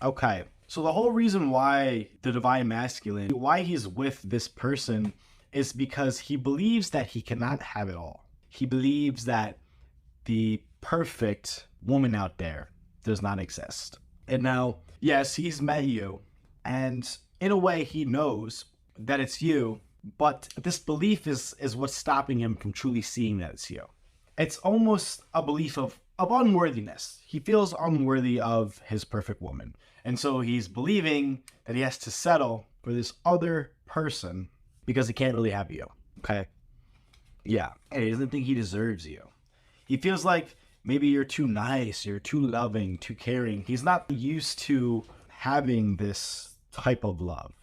Okay. So the whole reason why the divine masculine, why he's with this person is because he believes that he cannot have it all. He believes that the perfect woman out there does not exist. And now, yes, he's met you, and in a way he knows that it's you, but this belief is what's stopping him from truly seeing that it's you. It's almost a belief of unworthiness. He feels unworthy of his perfect woman. And so he's believing that he has to settle for this other person because he can't really have you. Okay? Yeah. And he doesn't think he deserves you. He feels like maybe you're too nice, you're too loving, too caring. He's not used to having this type of love.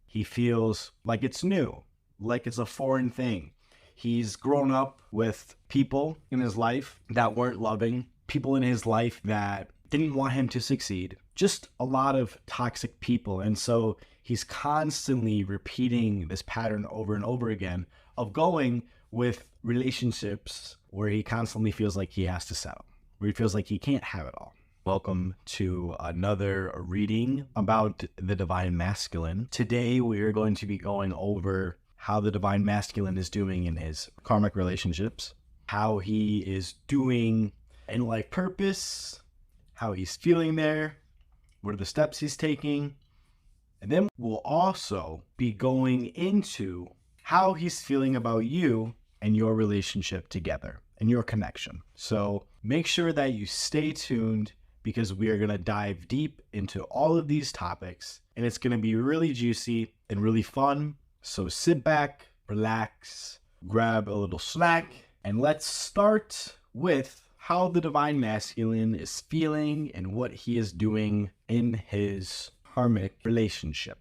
He feels like it's new, like it's a foreign thing. He's grown up with people in his life that weren't loving, people in his life that didn't want him to succeed, just a lot of toxic people. And so he's constantly repeating this pattern over and over again of going with relationships where he constantly feels like he has to settle, where he feels like he can't have it all. Welcome to another reading about the divine masculine. Today we are going to be going over how the divine masculine is doing in his karmic relationships, how he is doing in life purpose, how he's feeling there, what are the steps he's taking, and then we'll also be going into how he's feeling about you and your relationship together and your connection. So make sure that you stay tuned because we are going to dive deep into all of these topics and it's going to be really juicy and really fun. So sit back, relax, grab a little snack, and let's start with how the divine masculine is feeling and what he is doing in his karmic relationship.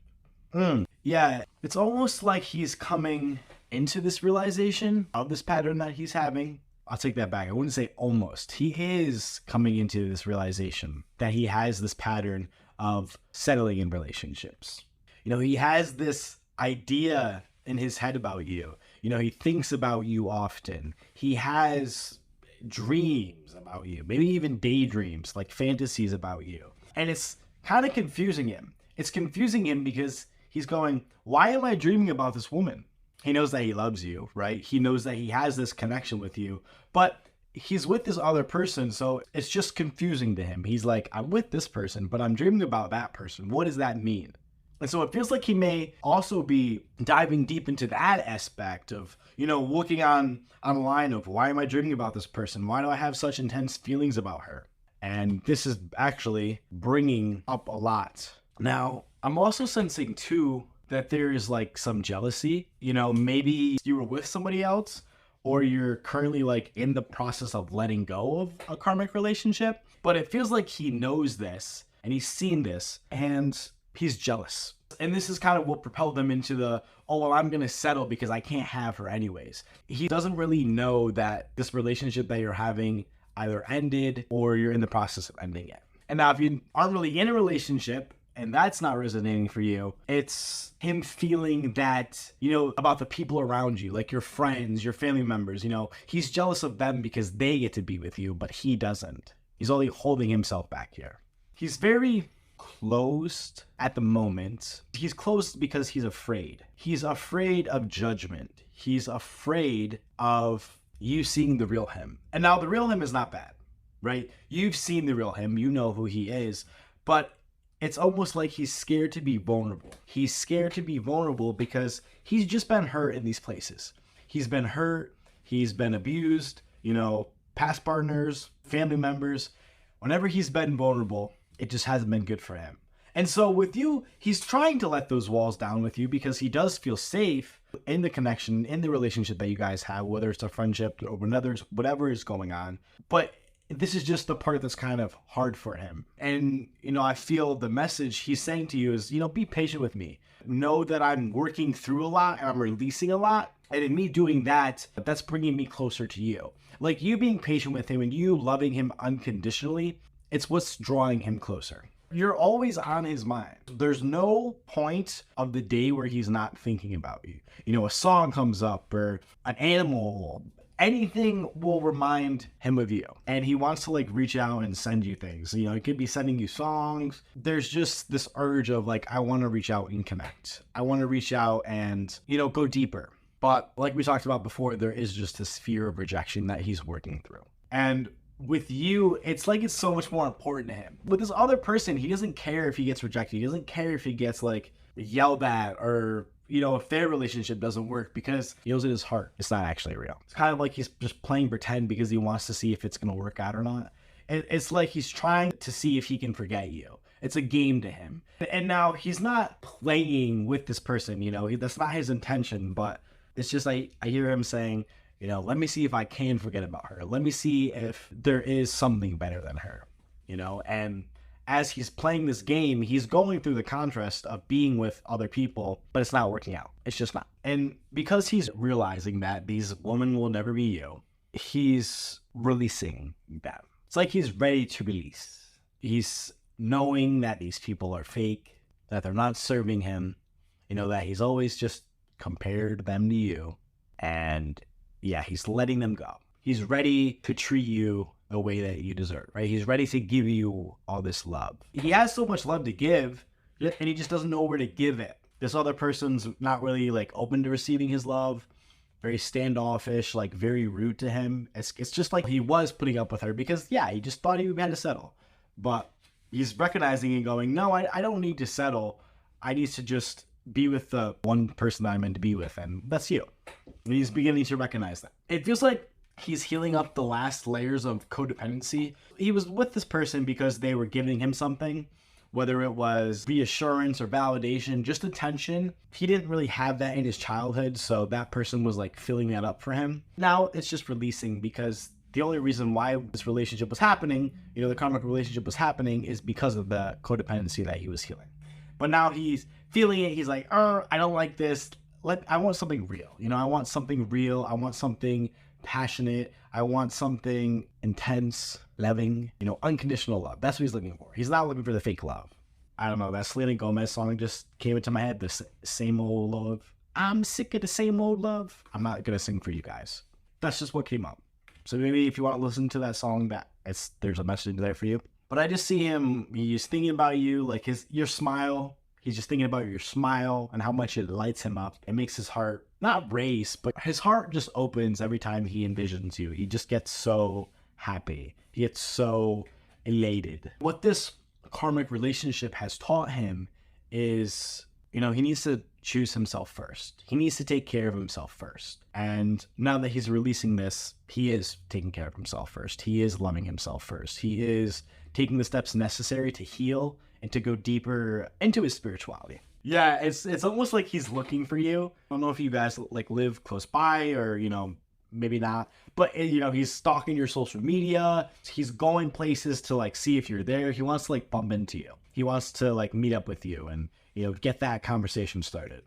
Yeah, it's almost like he's coming into this realization of this pattern that he's having. I'll take that back. I wouldn't say almost. He is coming into this realization that he has this pattern of settling in relationships. You know, he has this idea in his head about you. You know, he thinks about you often. He has dreams about you, maybe even daydreams, like fantasies about you. And it's kind of confusing him. It's confusing him because he's going, why am I dreaming about this woman? He knows that he loves you, right? He knows that he has this connection with you, but he's with this other person, so it's just confusing to him. He's like, I'm with this person, but I'm dreaming about that person. What does that mean? And so it feels like he may also be diving deep into that aspect of, you know, looking online of why am I dreaming about this person? Why do I have such intense feelings about her? And this is actually bringing up a lot. Now, I'm also sensing too that there is like some jealousy. You know, maybe you were with somebody else or you're currently like in the process of letting go of a karmic relationship, but it feels like he knows this and he's seen this and he's jealous. And this is kind of what propelled him into the, oh, well, I'm going to settle because I can't have her anyways. He doesn't really know that this relationship that you're having either ended or you're in the process of ending it. And now if you aren't really in a relationship and that's not resonating for you, it's him feeling that, you know, about the people around you, like your friends, your family members, you know, he's jealous of them because they get to be with you, but he doesn't. He's only holding himself back here. He's very closed at the moment. He's closed because he's afraid. He's afraid of judgment. He's afraid of you seeing the real him. And now the real him is not bad, right? You've seen the real him. You know who he is. But it's almost like he's scared to be vulnerable. He's scared to be vulnerable because he's just been hurt in these places. He's been hurt. He's been abused, you know, past partners, family members. Whenever he's been vulnerable, it just hasn't been good for him. And so with you, he's trying to let those walls down with you because he does feel safe in the connection, in the relationship that you guys have, whether it's a friendship or whatever is going on. But this is just the part that's kind of hard for him. And, you know, I feel the message he's saying to you is, you know, be patient with me. Know that I'm working through a lot and I'm releasing a lot. And in me doing that, that's bringing me closer to you. Like you being patient with him and you loving him unconditionally, it's what's drawing him closer. You're always on his mind. There's no point of the day where he's not thinking about you. You know, a song comes up or an animal, anything will remind him of you. And he wants to like reach out and send you things. You know, he could be sending you songs. There's just this urge of like, I want to reach out and connect. I want to reach out and, you know, go deeper. But like we talked about before, there is just this fear of rejection that he's working through. And with you, it's like it's so much more important to him. With this other person, he doesn't care if he gets rejected. He doesn't care if he gets like yelled at, or, you know, if their relationship doesn't work, because he knows in his heart it's not actually real. It's kind of like he's just playing pretend because he wants to see if it's going to work out or not. It's like he's trying to see if he can forget you. It's a game to him. And now he's not playing with this person, you know, that's not his intention, but it's just I hear him saying, you know, let me see if I can forget about her. Let me see if there is something better than her, you know. And as he's playing this game, he's going through the contrast of being with other people, but it's not working out. It's just not. And because he's realizing that these women will never be you, he's releasing them. It's like he's ready to release. He's knowing that these people are fake, that they're not serving him, you know, that he's always just compared them to you. And yeah, he's letting them go. He's ready to treat you the way that you deserve, right? He's ready to give you all this love. He has so much love to give, and he just doesn't know where to give it. This other person's not really like open to receiving his love, very standoffish, like very rude to him. It's just like he was putting up with her because, yeah, he just thought he had to settle. But he's recognizing and going, no, I don't need to settle. I need to just be with the one person that I'm meant to be with, and that's you. And he's beginning to recognize that. It feels like he's healing up the last layers of codependency. He was with this person because they were giving him something, whether it was reassurance or validation, just attention. He didn't really have that in his childhood, so that person was like filling that up for him. Now it's just releasing, because the only reason why this relationship was happening, you know, the karmic relationship was happening, is because of the codependency that he was healing. But now he's feeling it. He's like, I don't like this. I want something real. You know, I want something real. I want something passionate. I want something intense, loving, you know, unconditional love. That's what he's looking for. He's not looking for the fake love. I don't know. That Selena Gomez song just came into my head. The same old love. I'm sick of the same old love. I'm not going to sing for you guys. That's just what came up. So maybe if you want to listen to that song, there's a message there for you. But I just see him, he's thinking about you, like your smile. He's just thinking about your smile and how much it lights him up. It makes his heart not race, but his heart just opens every time he envisions you. He just gets so happy. He gets so elated. What this karmic relationship has taught him is, you know, he needs to choose himself first. He needs to take care of himself first. And now that he's releasing this, he is taking care of himself first. He is loving himself first. He is taking the steps necessary to heal and to go deeper into his spirituality. Yeah, it's almost like he's looking for you. I don't know if you guys like live close by, or, you know, maybe not, but, you know, he's stalking your social media. He's going places to like see if you're there. He wants to like bump into you. He wants to like meet up with you and, you know, get that conversation started.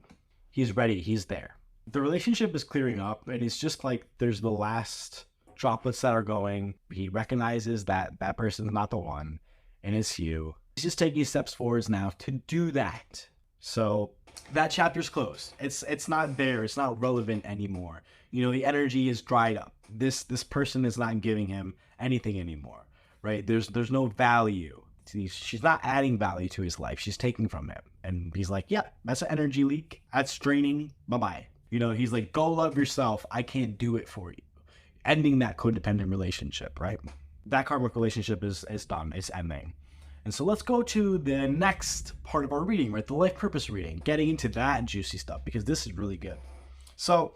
He's ready. He's there. The relationship is clearing up, and it's just like there's the last droplets that are going. He recognizes that that person's not the one, and it's you. He's just taking steps forwards now to do that. So that chapter's closed. It's not there. It's not relevant anymore. You know, the energy is dried up. This person is not giving him anything anymore, right? There's no value. She's not adding value to his life. She's taking from him. And he's like, yeah, that's an energy leak. That's draining. Bye-bye. You know, he's like, go love yourself. I can't do it for you. Ending that codependent relationship, right? That karmic relationship is done. It's ending. And so let's go to the next part of our reading, right? The life purpose reading, getting into that juicy stuff, because this is really good. So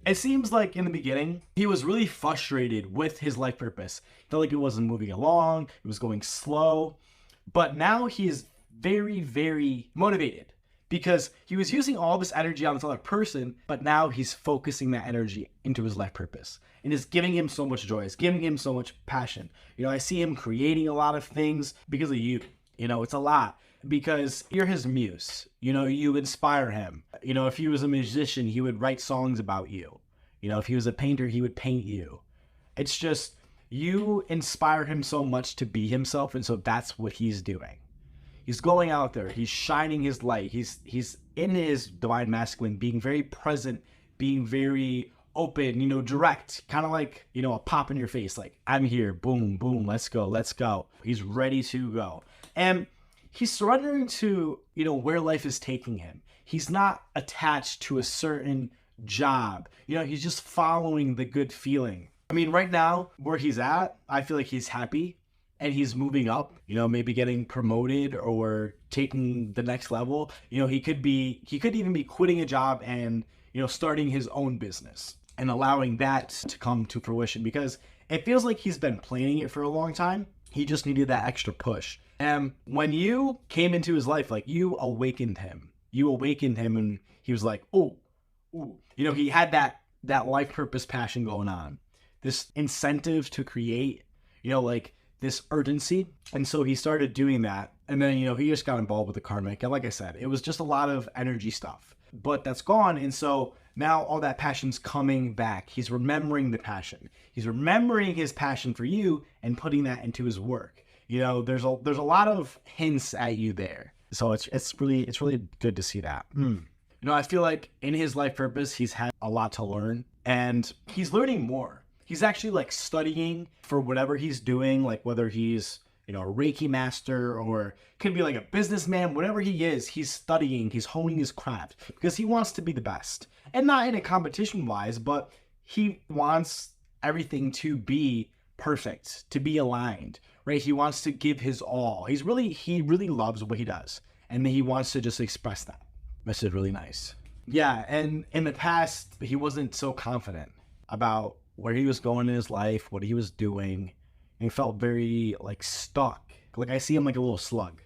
it seems like in the beginning, he was really frustrated with his life purpose. He felt like it wasn't moving along. It was going slow. But now he's very, very motivated, because he was using all this energy on this other person, but now he's focusing that energy into his life purpose. And it's giving him so much joy. It's giving him so much passion. You know, I see him creating a lot of things because of you. You know, it's a lot because you're his muse. You know, you inspire him. You know, if he was a musician, he would write songs about you. You know, if he was a painter, he would paint you. It's just, you inspire him so much to be himself. And so that's what he's doing. He's going out there. He's shining his light. He's in his divine masculine, being very present, being very open, direct, kind of like, a pop in your face. Like, I'm here, boom, boom, let's go, let's go. He's ready to go. And he's surrendering to, where life is taking him. He's not attached to a certain job. He's just following the good feeling. I mean, right now, where he's at, I feel like he's happy and he's moving up, maybe getting promoted or taking the next level. He could even be quitting a job and, starting his own business and allowing that to come to fruition, because it feels like he's been planning it for a long time. He just needed that extra push. And when you came into his life, like, you awakened him. And he was like, oh, he had that life purpose passion going on, this incentive to create, like this urgency. And so he started doing that. And then, he just got involved with the karmic. And like I said, it was just a lot of energy stuff, but that's gone. And so now all that passion's coming back. He's remembering the passion. He's remembering his passion for you and putting that into his work. There's a lot of hints at you there. So it's really good to see that. I feel like in his life purpose, he's had a lot to learn, and he's learning more. He's actually like studying for whatever he's doing, like whether he's, a Reiki master or could be like a businessman, whatever he is, he's studying, he's honing his craft because he wants to be the best, and not in a competition wise, but he wants everything to be perfect, to be aligned, right? He wants to give his all. He really loves what he does, and he wants to just express that. This is really nice. Yeah, and in the past, he wasn't so confident about where he was going in his life, what he was doing, and he felt very like stuck. Like, I see him like a little slug,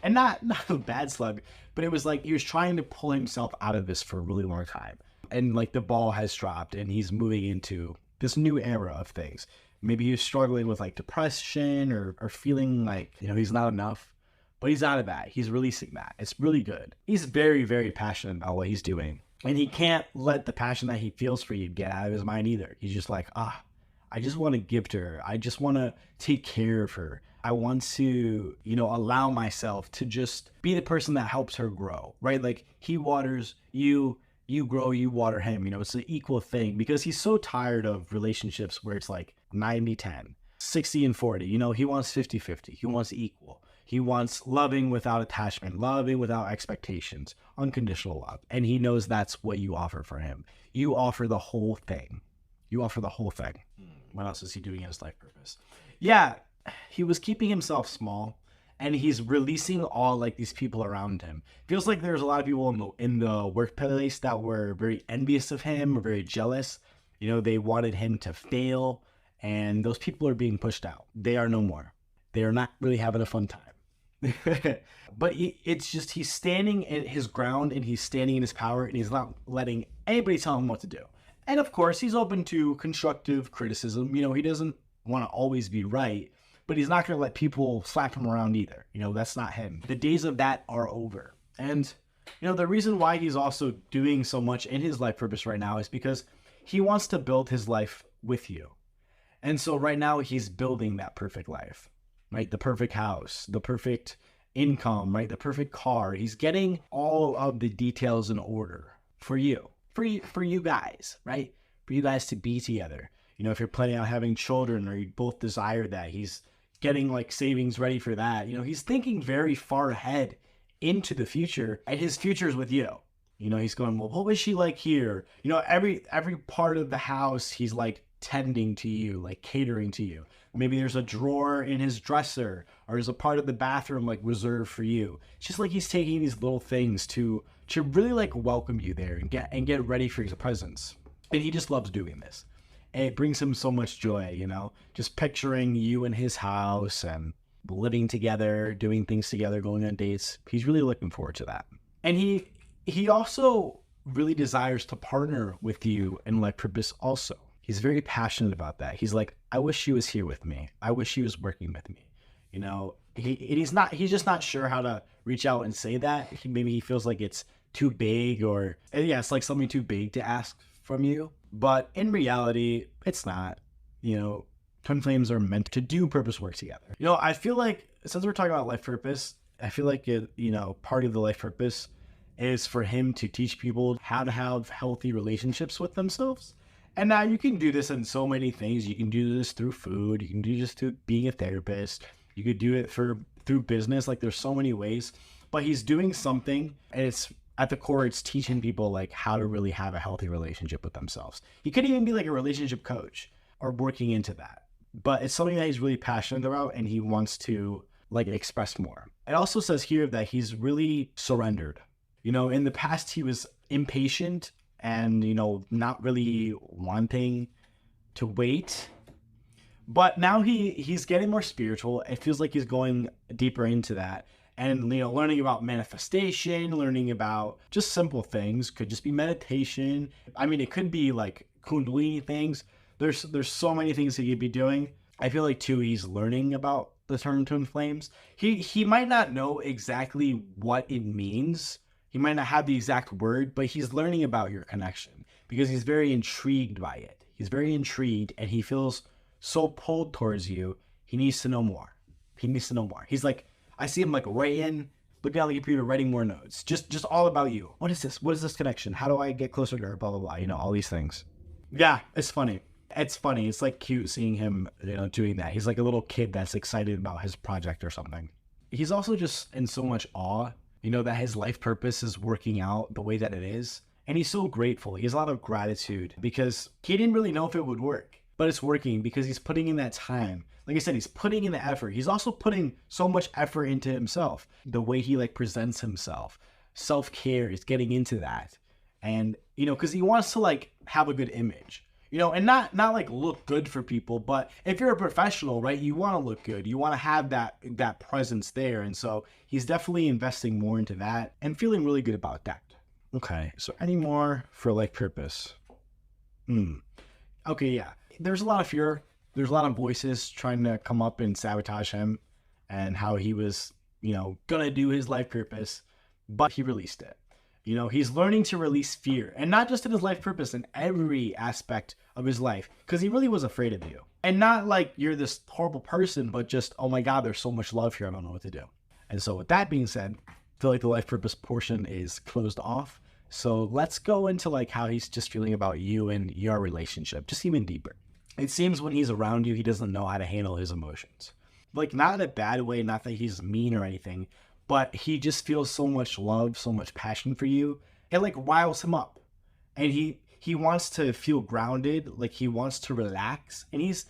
and not a bad slug, but it was like he was trying to pull himself out of this for a really long time, and like the ball has dropped, and he's moving into this new era of things. Maybe he was struggling with like depression or feeling like, he's not enough, but he's out of that. He's releasing that. It's really good. He's very, very passionate about what he's doing, and he can't let the passion that he feels for you get out of his mind either. He's just like, I just want to give to her. I just want to take care of her. I want to, allow myself to just be the person that helps her grow, right? Like, he waters you, you grow, you water him. It's an equal thing, because he's so tired of relationships where it's like 90-10, 60-40. He wants 50-50. He wants equal. He wants loving without attachment, loving without expectations, unconditional love. And he knows that's what you offer for him. You offer the whole thing. What else is he doing in his life purpose? Yeah, he was keeping himself small, and he's releasing all like these people around him. Feels like there's a lot of people in the workplace that were very envious of him or very jealous. They wanted him to fail, and those people are being pushed out. They are no more. They are not really having a fun time. But it's just, he's standing in his ground, and he's standing in his power, and he's not letting anybody tell him what to do. And of course, he's open to constructive criticism. He doesn't want to always be right, but he's not going to let people slap him around either. That's not him. The days of that are over. And, the reason why he's also doing so much in his life purpose right now is because he wants to build his life with you. And so right now he's building that perfect life, right? The perfect house, the perfect income, right? The perfect car. He's getting all of the details in order for you. For you guys, right? For you guys to be together. If you're planning on having children, or you both desire that, he's getting like savings ready for that. He's thinking very far ahead into the future, and his future is with you. He's going, well, what was she like here? Every part of the house, he's like tending to you, like catering to you. Maybe there's a drawer in his dresser, or there's a part of the bathroom like reserved for you. It's just like he's taking these little things to really like welcome you there and get ready for his presence. And he just loves doing this. And it brings him so much joy, just picturing you in his house and living together, doing things together, going on dates. He's really looking forward to that. And he also really desires to partner with you in life purpose also. He's very passionate about that. He's like, I wish she was here with me. I wish she was working with me. He's just not sure how to reach out and say that. Maybe he feels like it's too big, it's like something too big to ask from you. But in reality, it's not. Twin flames are meant to do purpose work together. I feel like, since we're talking about life purpose, I feel like part of the life purpose is for him to teach people how to have healthy relationships with themselves And now you can do this in so many things. You can do this through food. You can do this through being a therapist. You could do it through business. Like there's so many ways. But he's doing something, and it's at the core, it's teaching people like how to really have a healthy relationship with themselves. He could even be like a relationship coach or working into that. But it's something that he's really passionate about, and he wants to like express more. It also says here that he's really surrendered. You know, in the past, he was impatient and, you know, not really wanting to wait. But now he's getting more spiritual. It feels like he's going deeper into that. And, you know, learning about manifestation, learning about just simple things. Could just be meditation. I mean, it could be like Kundalini things. There's so many things that he'd be doing. I feel like, too, he's learning about the term twin flames. He might not know exactly what it means. He might not have the exact word, but he's learning about your connection because he's very intrigued by it. He's very intrigued, and he feels so pulled towards you. He needs to know more. He needs to know more. He's like, I see him like writing, looking on the computer, writing more notes. Just all about you. What is this? What is this connection? How do I get closer to her? Blah, blah, blah. You know, all these things. Yeah, it's funny. It's funny. It's like cute seeing him, you know, doing that. He's like a little kid that's excited about his project or something. He's also just in so much awe, you know, that his life purpose is working out the way that it is. And he's so grateful. He has a lot of gratitude because he didn't really know if it would work, but it's working because he's putting in that time. Like I said, he's putting in the effort. He's also putting so much effort into himself, the way he like presents himself. Self-care is getting into that. And, you know, because he wants to like have a good image. You know, and not like look good for people, but if you're a professional, right, you want to look good. You want to have that presence there. And so he's definitely investing more into that and feeling really good about that. Okay, so any more for life purpose? Okay, yeah. There's a lot of fear. There's a lot of voices trying to come up and sabotage him and how he was, you know, going to do his life purpose, but he released it. You know, he's learning to release fear, and not just in his life purpose, in every aspect of his life, because he really was afraid of you. And not like you're this horrible person, but just, oh my God, there's so much love here, I don't know what to do. And so with that being said, I feel like the life purpose portion is closed off. So let's go into like how he's just feeling about you and your relationship, just even deeper. It seems when he's around you, he doesn't know how to handle his emotions. Like, not in a bad way, not that he's mean or anything, but he just feels so much love, so much passion for you. It like riles him up. And he wants to feel grounded, like he wants to relax. And he's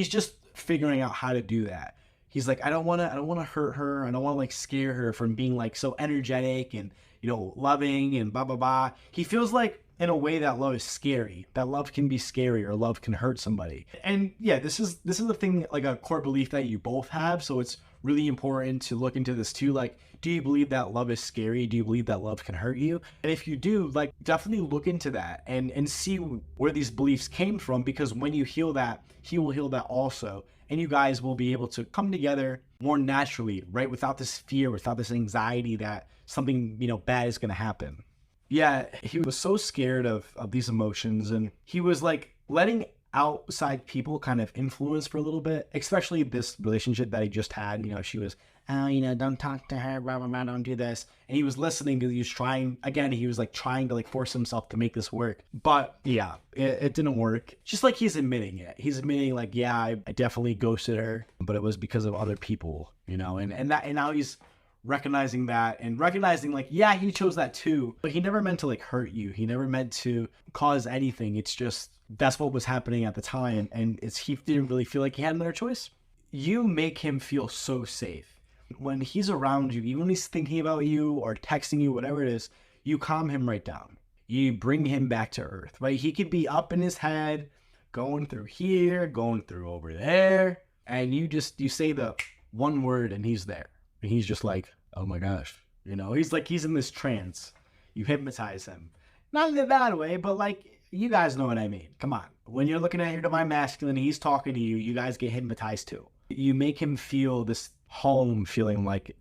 just figuring out how to do that. He's like, I don't wanna hurt her. I don't wanna like scare her from being like so energetic and, you know, loving and blah blah blah. He feels like in a way that love is scary. That love can be scary or love can hurt somebody. And yeah, this is the thing, like a core belief that you both have. So it's really important to look into this too. Like, do you believe that love is scary? Do you believe that love can hurt you? And if you do, like, definitely look into that and see where these beliefs came from, because when you heal that, he will heal that also. And you guys will be able to come together more naturally, right? Without this fear, without this anxiety that something, you know, bad is going to happen. Yeah, he was so scared of these emotions, and he was like letting outside people kind of influence for a little bit, especially this relationship that he just had. You know, she was, oh, you know, don't talk to her, blah, blah, blah, don't do this. And he was listening because he was trying, again, he was like trying to like force himself to make this work. But yeah, it didn't work. Just like he's admitting it. He's admitting like, yeah, I definitely ghosted her, but it was because of other people, you know, and now he's recognizing that and recognizing like, yeah, he chose that too, but he never meant to like hurt you. He never meant to cause anything. It's just, that's what was happening at the time. And he didn't really feel like he had another choice. You make him feel so safe. When he's around you, even when he's thinking about you or texting you, whatever it is, you calm him right down. You bring him back to earth, right? He could be up in his head, going through here, going through over there. And you say the one word and he's there. And he's just like, oh my gosh, you know, he's in this trance. You hypnotize him. Not in a bad way, but like, you guys know what I mean. Come on. When you're looking at your divine masculine, he's talking to you, you guys get hypnotized too. You make him feel this home feeling like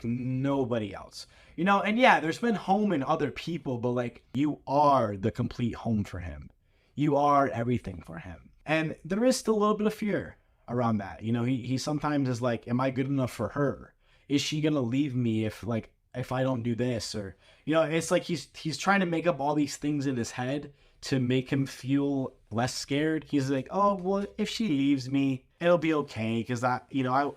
nobody else. You know, and yeah, there's been home in other people, but like, you are the complete home for him. You are everything for him. And there is still a little bit of fear around that. You know, he sometimes is like, am I good enough for her? Is she going to leave me if I don't do this? Or, you know, it's like he's trying to make up all these things in his head to make him feel less scared. He's like, oh, well, if she leaves me, it'll be okay because I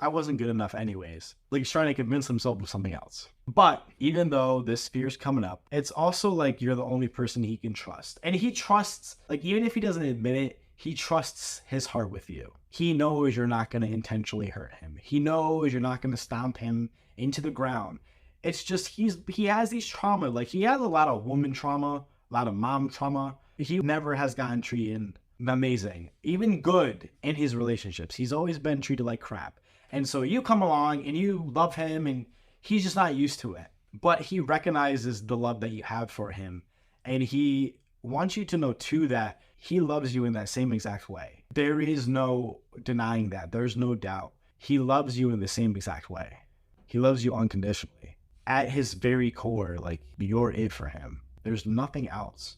wasn't good enough anyways. Like he's trying to convince himself of something else. But even though this fear's coming up, it's also like you're the only person he can trust. And he trusts, like even if he doesn't admit it, he trusts his heart with you. He knows you're not going to intentionally hurt him. He knows you're not going to stomp him into the ground. It's just he has these trauma. Like he has a lot of woman trauma, a lot of mom trauma. He never has gotten treated amazing, even good in his relationships. He's always been treated like crap. And so you come along and you love him and he's just not used to it. But he recognizes the love that you have for him. And he wants you to know too that he loves you in that same exact way. There is no denying that. There's no doubt. He loves you in the same exact way. He loves you unconditionally. At his very core, like you're it for him. There's nothing else.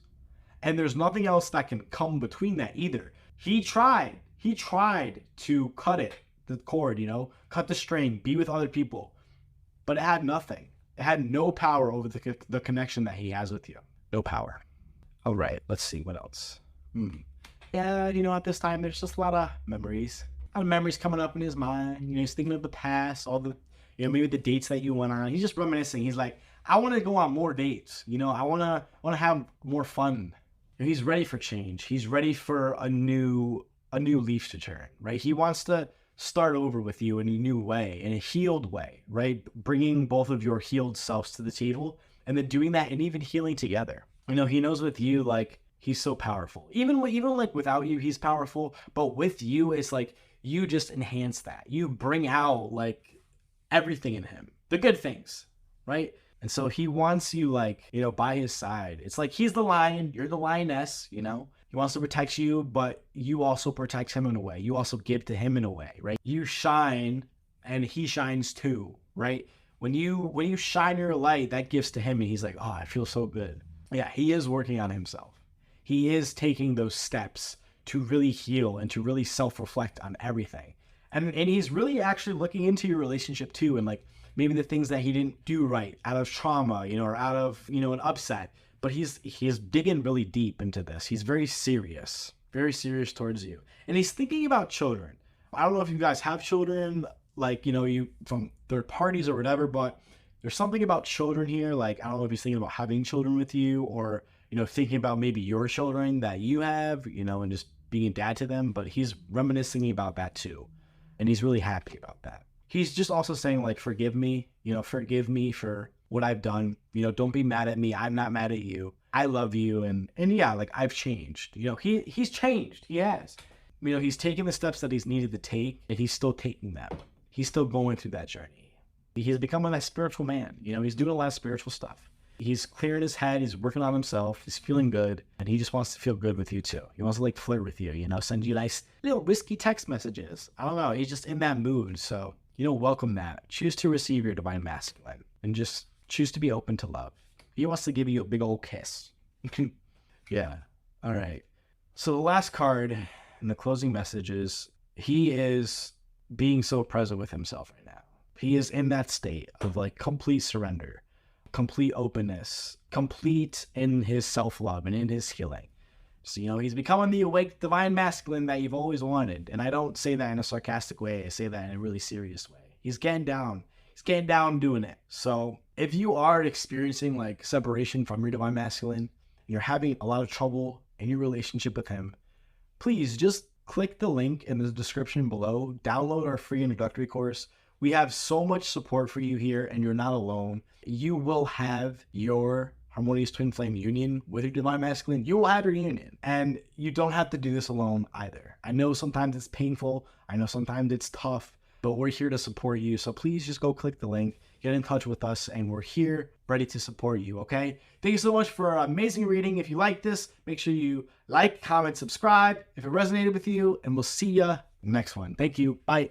And there's nothing else that can come between that either. He tried to cut the cord, cut the string, be with other people, but it had nothing. It had no power over the connection that he has with you. No power. All right, let's see what else. Yeah, at this time, there's just a lot of memories. A lot of memories coming up in his mind. He's thinking of the past, all the, maybe the dates that you went on. He's just reminiscing. He's like, I want to go on more dates. I want to have more fun. He's ready for change. He's ready for a new leaf to turn, right? He wants to start over with you in a new way, in a healed way, right? Bringing both of your healed selves to the table and then doing that and even healing together. He knows with you, like, he's so powerful. Even like without you, he's powerful. But with you, it's like you just enhance that. You bring out like everything in him, the good things, right? And so he wants you like, by his side. It's like he's the lion, you're the lioness, He wants to protect you, but you also protect him in a way. You also give to him in a way, right? You shine and he shines too, right? When you shine your light, that gives to him and he's like, oh, I feel so good. Yeah, he is working on himself. He is taking those steps to really heal and to really self-reflect on everything. And he's really actually looking into your relationship too, and like maybe the things that he didn't do right out of trauma, or out of, an upset. But he's digging really deep into this. He's very serious towards you. And he's thinking about children. I don't know if you guys have children, like, you from third parties or whatever, but there's something about children here. Like, I don't know if he's thinking about having children with you or, thinking about maybe your children that you have, and just being a dad to them. But he's reminiscing about that too. And he's really happy about that. He's just also saying, like, forgive me for what I've done. Don't be mad at me. I'm not mad at you. I love you. And yeah, like, I've changed. He's changed. He has. He's taking the steps that he's needed to take, and he's still taking them. He's still going through that journey. He's becoming that spiritual man. He's doing a lot of spiritual stuff. He's clearing his head. He's working on himself. He's feeling good. And he just wants to feel good with you too. He wants to like flirt with you, send you nice little risky text messages. I don't know. He's just in that mood. So, welcome that. Choose to receive your divine masculine and just choose to be open to love. He wants to give you a big old kiss. Yeah. All right. So the last card in the closing message is he is being so present with himself right now. He is in that state of like complete surrender, complete openness, complete in his self-love and in his healing. So, he's becoming the awake divine masculine that you've always wanted. And I don't say that in a sarcastic way. I say that in a really serious way. He's getting down. He's getting down doing it. So if you are experiencing like separation from your divine masculine, you're having a lot of trouble in your relationship with him, please just click the link in the description below. Download our free introductory course. We have so much support for you here, and you're not alone. You will have your Harmonious Twin Flame Union with your divine masculine. You will have your union, and you don't have to do this alone either. I know sometimes it's painful. I know sometimes it's tough, but we're here to support you. So please just go click the link, get in touch with us, and we're here ready to support you, okay? Thank you so much for an amazing reading. If you like this, make sure you like, comment, subscribe if it resonated with you, and we'll see ya next one. Thank you. Bye.